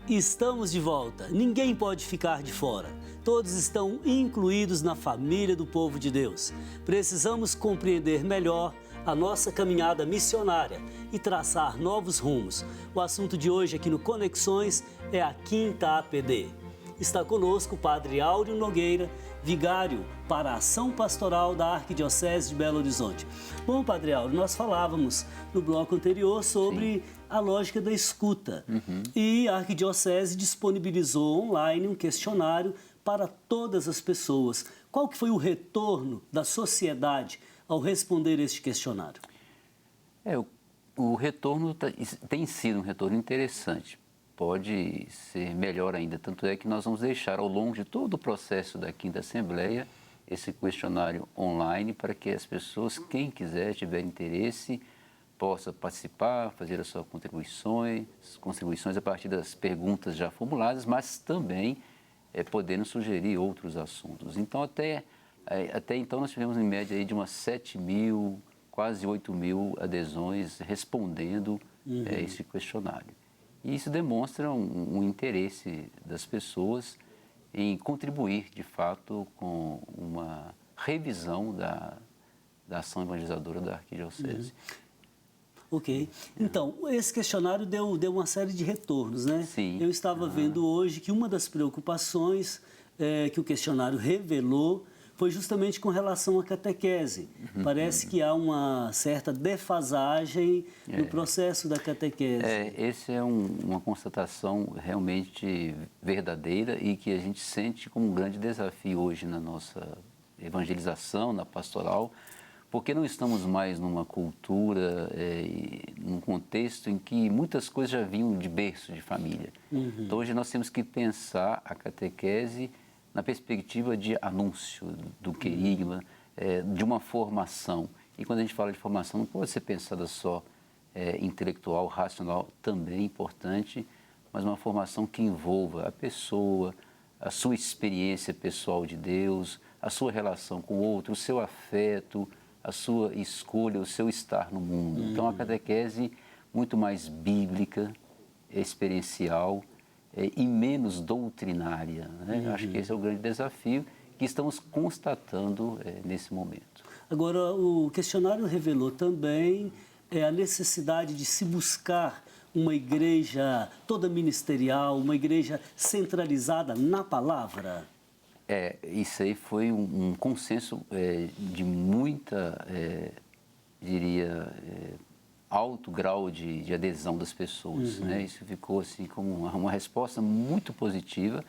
Estamos de volta. Ninguém pode ficar de fora. Todos estão incluídos na família do povo de Deus. Precisamos compreender melhor a nossa caminhada missionária e traçar novos rumos. O assunto de hoje aqui no Conexões é a 5ª APD. Está conosco o Padre Áureo Nogueira, vigário para a ação pastoral da Arquidiocese de Belo Horizonte. Bom, Padre Áureo, nós falávamos no bloco anterior sobre a lógica da escuta. E a Arquidiocese disponibilizou online um questionário para todas as pessoas. Qual que foi o retorno da sociedade ao responder este questionário? O retorno tem sido um retorno interessante. Pode ser melhor ainda, tanto é que nós vamos deixar ao longo de todo o processo da 5ª Assembleia esse questionário online para que as pessoas, quem quiser, tiver interesse, possa participar, fazer as suas contribuições a partir das perguntas já formuladas, mas também podendo sugerir outros assuntos. Então, até então, nós tivemos em média aí de umas 7.000, quase 8.000 adesões respondendo esse questionário. E isso demonstra um interesse das pessoas em contribuir, de fato, com uma revisão da ação evangelizadora da Arquidiocese. Ok. Então, esse questionário deu uma série de retornos, né? Sim. Eu estava vendo hoje que uma das preocupações que o questionário revelou foi justamente com relação à catequese. Parece que há uma certa defasagem no processo da catequese. Essa é uma constatação realmente verdadeira e que a gente sente como um grande desafio hoje na nossa evangelização, na pastoral, porque não estamos mais numa cultura, num contexto em que muitas coisas já vinham de berço, de família. Então, hoje nós temos que pensar a catequese na perspectiva de anúncio, do querigma, de uma formação. E quando a gente fala de formação, não pode ser pensada só intelectual, racional, também importante, mas uma formação que envolva a pessoa, a sua experiência pessoal de Deus, a sua relação com o outro, o seu afeto, a sua escolha, o seu estar no mundo. Então, a catequese muito mais bíblica, experiencial, e menos doutrinária, né? Acho que esse é o grande desafio que estamos constatando nesse momento. Agora, o questionário revelou também a necessidade de se buscar uma igreja toda ministerial, uma igreja centralizada na palavra. Isso aí foi um consenso de muita, diria, alto grau de adesão das pessoas, né? Isso ficou assim como uma resposta muito positiva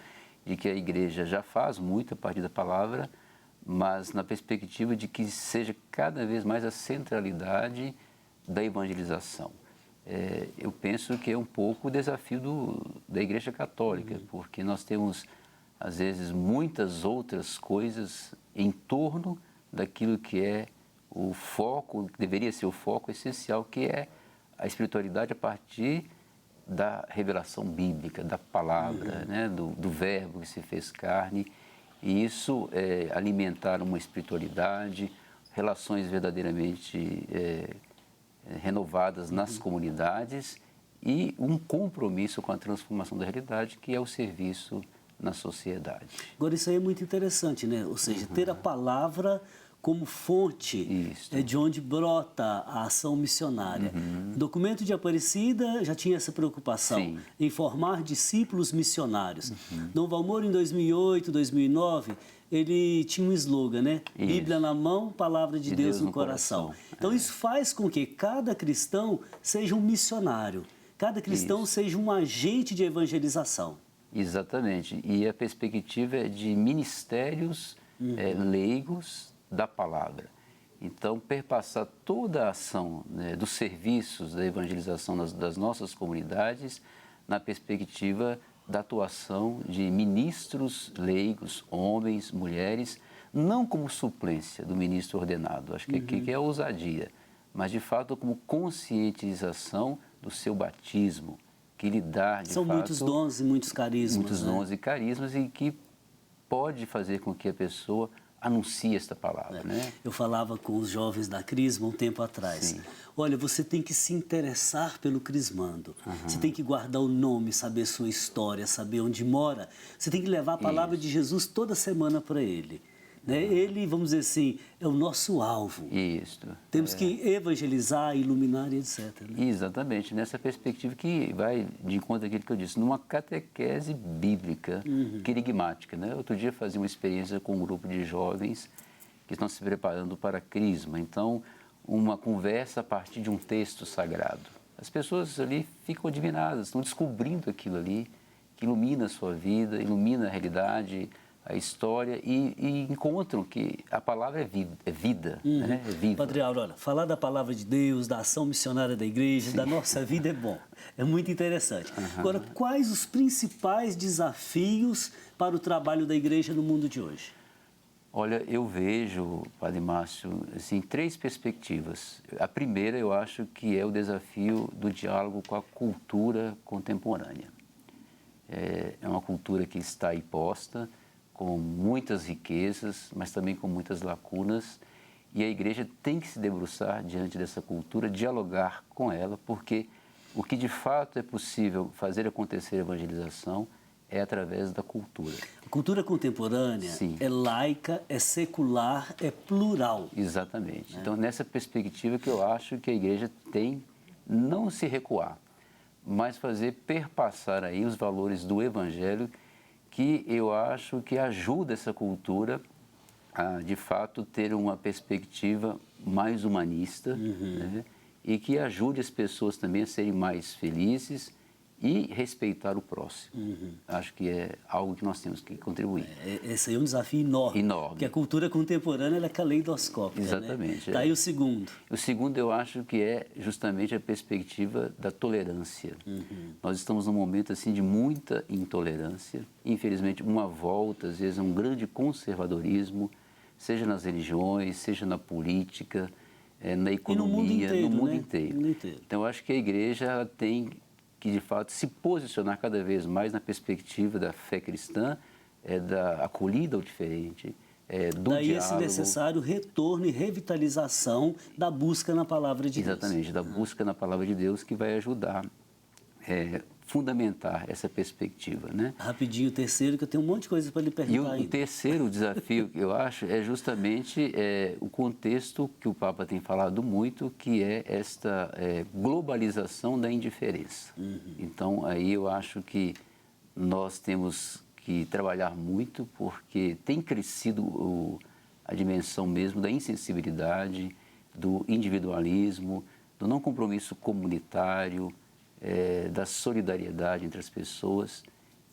de que a igreja já faz muito a partir da palavra, mas na perspectiva de que seja cada vez mais a centralidade da evangelização. Eu penso que é um pouco o desafio da Igreja Católica, porque nós temos, às vezes, muitas outras coisas em torno daquilo que é o foco, que deveria ser o foco essencial, que é a espiritualidade a partir da revelação bíblica, da palavra, né? do verbo que se fez carne. E isso alimentar uma espiritualidade, relações verdadeiramente renovadas nas comunidades e um compromisso com a transformação da realidade, que é o serviço na sociedade. Agora, isso aí é muito interessante, né? Ou seja, ter a palavra como fonte de onde brota a ação missionária. O documento de Aparecida já tinha essa preocupação em formar discípulos missionários. Dom Valmor, em 2008, 2009, ele tinha um slogan, né? Bíblia na mão, palavra de Deus no coração. Então, isso faz com que cada cristão seja um missionário, cada cristão seja um agente de evangelização. Exatamente. E a perspectiva é de ministérios leigos da palavra. Então, perpassar toda a ação, né, dos serviços da evangelização das nossas comunidades na perspectiva da atuação de ministros leigos, homens, mulheres, não como suplência do ministro ordenado, acho que aqui é a ousadia, mas de fato como conscientização do seu batismo, que lhe dá, de São fato, muitos dons e muitos carismas. Muitos dons e carismas, e que pode fazer com que a pessoa anuncia esta palavra, né? Eu falava com os jovens da Crisma um tempo atrás. Sim. Olha, você tem que se interessar pelo crismando. Você tem que guardar o nome, saber sua história, saber onde mora. Você tem que levar a palavra de Jesus toda semana para ele. Né? Ele, vamos dizer assim, é o nosso alvo. Isso. Temos que evangelizar, iluminar e etc. Né? Exatamente, nessa perspectiva que vai de encontro àquilo que eu disse, numa catequese bíblica, querigmática. Né? Outro dia fazia uma experiência com um grupo de jovens que estão se preparando para a Crisma. Então, uma conversa a partir de um texto sagrado. As pessoas ali ficam admiradas, estão descobrindo aquilo ali, que ilumina a sua vida, ilumina a realidade, a história e encontram que a palavra é vida, né? É viva. Padre Áureo, olha, falar da palavra de Deus, da ação missionária da igreja, da nossa vida é bom, é muito interessante. Agora, quais os principais desafios para o trabalho da igreja no mundo de hoje? Olha, eu vejo, Padre Márcio, assim, 3 perspectivas. A primeira, eu acho que é o desafio do diálogo com a cultura contemporânea. É uma cultura que está aí posta, com muitas riquezas, mas também com muitas lacunas, e a igreja tem que se debruçar diante dessa cultura, dialogar com ela, porque o que de fato é possível fazer acontecer a evangelização é através da cultura. A cultura contemporânea é laica, é secular, é plural. Exatamente. Então, nessa perspectiva que eu acho que a igreja tem não se recuar, mas fazer perpassar aí os valores do evangelho, que eu acho que ajuda essa cultura a, de fato, ter uma perspectiva mais humanista, né? E que ajude as pessoas também a serem mais felizes e respeitar o próximo. Acho que é algo que nós temos que contribuir. Esse aí é um desafio enorme. Porque a cultura contemporânea ela é caleidoscópica. Exatamente. Né? Daí o segundo. O segundo eu acho que é justamente a perspectiva da tolerância. Nós estamos num momento assim de muita intolerância. Infelizmente, uma volta, às vezes, a um grande conservadorismo, seja nas religiões, seja na política, na economia, no mundo inteiro. Então, eu acho que a igreja ela tem que, de fato, se posicionar cada vez mais na perspectiva da fé cristã, da acolhida ao diferente, do daí diálogo. Daí esse necessário retorno e revitalização da busca na palavra de Deus. Exatamente, da busca na palavra de Deus que vai ajudar fundamentar essa perspectiva, né? Rapidinho, o terceiro, que eu tenho um monte de coisa para lhe perguntar ainda. O terceiro desafio que eu acho é justamente o contexto que o Papa tem falado muito, que é esta globalização da indiferença. Então, aí eu acho que nós temos que trabalhar muito, porque tem crescido a dimensão mesmo da insensibilidade, do individualismo, do não compromisso comunitário, da solidariedade entre as pessoas,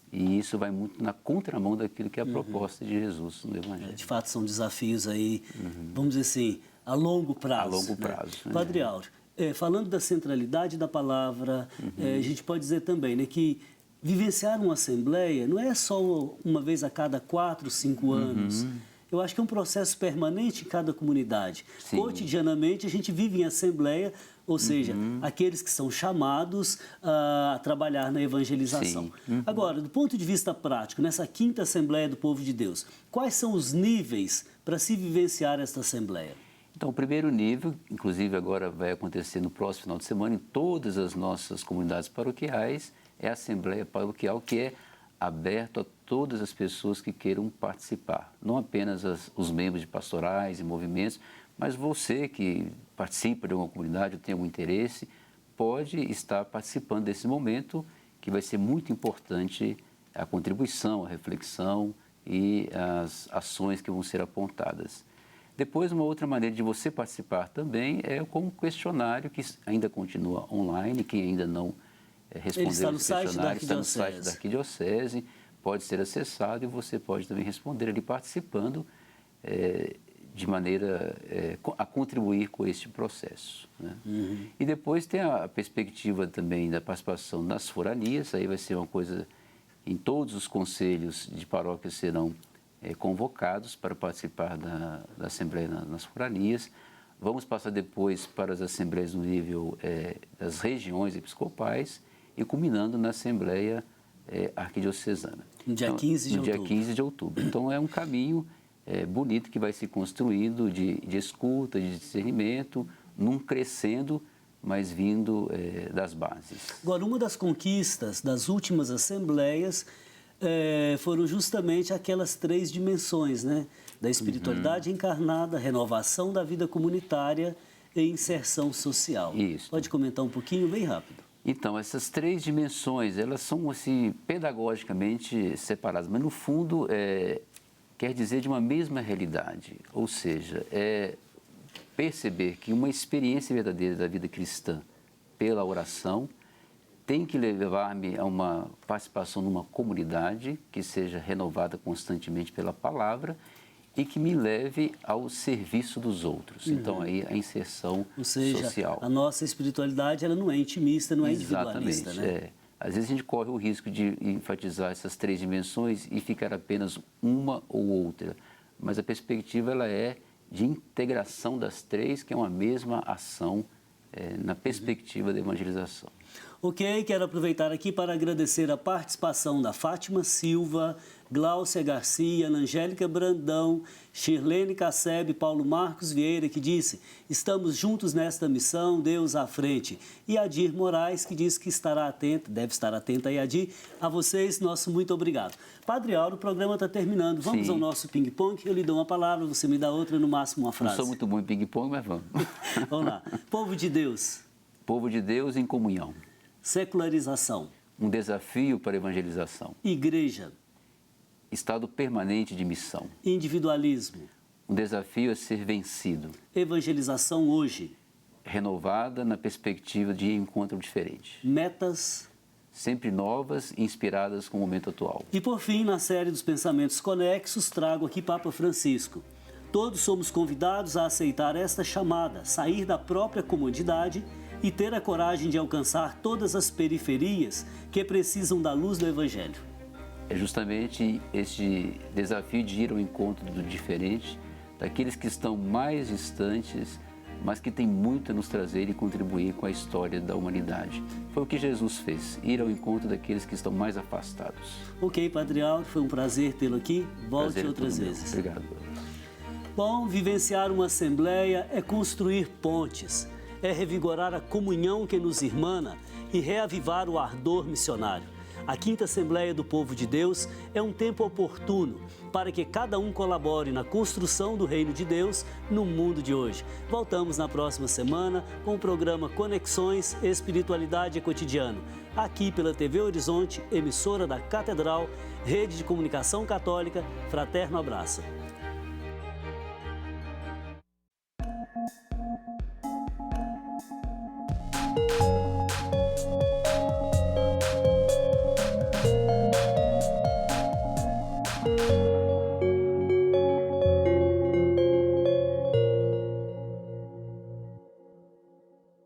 e isso vai muito na contramão daquilo que é a proposta de Jesus no Evangelho. De fato, são desafios aí, vamos dizer assim, a longo prazo. A longo prazo. Né? Padre Áureo, falando da centralidade da palavra, a gente pode dizer também, né, que vivenciar uma assembleia não é só uma vez a cada 4, 5 anos. Eu acho que é um processo permanente em cada comunidade. Sim. Cotidianamente, a gente vive em assembleia, ou seja, aqueles que são chamados a trabalhar na evangelização. Agora, do ponto de vista prático, nessa 5ª Assembleia do Povo de Deus, quais são os níveis para se vivenciar esta Assembleia? Então, o primeiro nível, inclusive agora vai acontecer no próximo final de semana, em todas as nossas comunidades paroquiais, é a Assembleia Paroquial, que é aberto a todas as pessoas que queiram participar. Não apenas os membros de pastorais e movimentos, mas você que participa de uma comunidade ou tem algum interesse, pode estar participando desse momento, que vai ser muito importante a contribuição, a reflexão e as ações que vão ser apontadas. Depois, uma outra maneira de você participar também é com um questionário que ainda continua online, quem ainda não respondeu esse questionário, está no site da Arquidiocese, pode ser acessado e você pode também responder ali participando de maneira a contribuir com este processo. Né? E depois tem a perspectiva também da participação nas foranias, aí vai ser uma coisa, em todos os conselhos de paróquias serão convocados para participar da Assembleia nas foranias. Vamos passar depois para as assembleias no nível das regiões episcopais e culminando na Assembleia Arquidiocesana. No dia 15 de outubro. No dia 15 de outubro. Então, é um caminho bonito que vai se construindo de escuta, de discernimento, num crescendo, mas vindo das bases. Agora, uma das conquistas das últimas assembleias foram justamente aquelas 3 dimensões, né? Da espiritualidade encarnada, renovação da vida comunitária e inserção social. Isso. Pode comentar um pouquinho, bem rápido. Então, essas 3 dimensões, elas são assim, pedagogicamente separadas, mas no fundo quer dizer de uma mesma realidade, ou seja, perceber que uma experiência verdadeira da vida cristã pela oração tem que levar-me a uma participação numa comunidade que seja renovada constantemente pela palavra e que me leve ao serviço dos outros. Então, aí a inserção social. Ou seja, a nossa espiritualidade ela não é intimista, não é individualista. Exatamente, né? Às vezes a gente corre o risco de enfatizar essas 3 dimensões e ficar apenas uma ou outra. Mas a perspectiva ela é de integração das 3, que é uma mesma ação na perspectiva da evangelização. Ok, quero aproveitar aqui para agradecer a participação da Fátima Silva, Gláucia Garcia, Ana Angélica Brandão, Shirlene Casseb, Paulo Marcos Vieira, que disse: estamos juntos nesta missão, Deus à frente. E Adir Moraes, que disse que estará atento, deve estar atenta aí, Adir. A vocês, nosso muito obrigado. Padre Auro, o programa está terminando. Vamos ao nosso ping-pong. Eu lhe dou uma palavra, você me dá outra, no máximo uma frase. Não sou muito bom em ping-pong, mas vamos. Vamos lá. Povo de Deus. Povo de Deus em comunhão. Secularização. Um desafio para a evangelização. Igreja. Estado permanente de missão. Individualismo. Um desafio a ser vencido. Evangelização hoje. Renovada na perspectiva de encontro diferente. Metas. Sempre novas e inspiradas com o momento atual. E por fim, na série dos Pensamentos Conexos, trago aqui Papa Francisco. Todos somos convidados a aceitar esta chamada, sair da própria comodidade e ter a coragem de alcançar todas as periferias que precisam da luz do Evangelho. É justamente este desafio de ir ao encontro do diferente, daqueles que estão mais distantes, mas que têm muito a nos trazer e contribuir com a história da humanidade. Foi o que Jesus fez, ir ao encontro daqueles que estão mais afastados. Ok, Padre Auro, foi um prazer tê-lo aqui. Volte Prazer outras meu. vezes. Obrigado. Bom, vivenciar uma assembleia é construir pontes, é revigorar a comunhão que nos irmana e reavivar o ardor missionário. A Quinta Assembleia do Povo de Deus é um tempo oportuno para que cada um colabore na construção do Reino de Deus no mundo de hoje. Voltamos na próxima semana com o programa Conexões Espiritualidade e Cotidiano, aqui pela TV Horizonte, emissora da Catedral, Rede de Comunicação Católica. Fraterno abraço.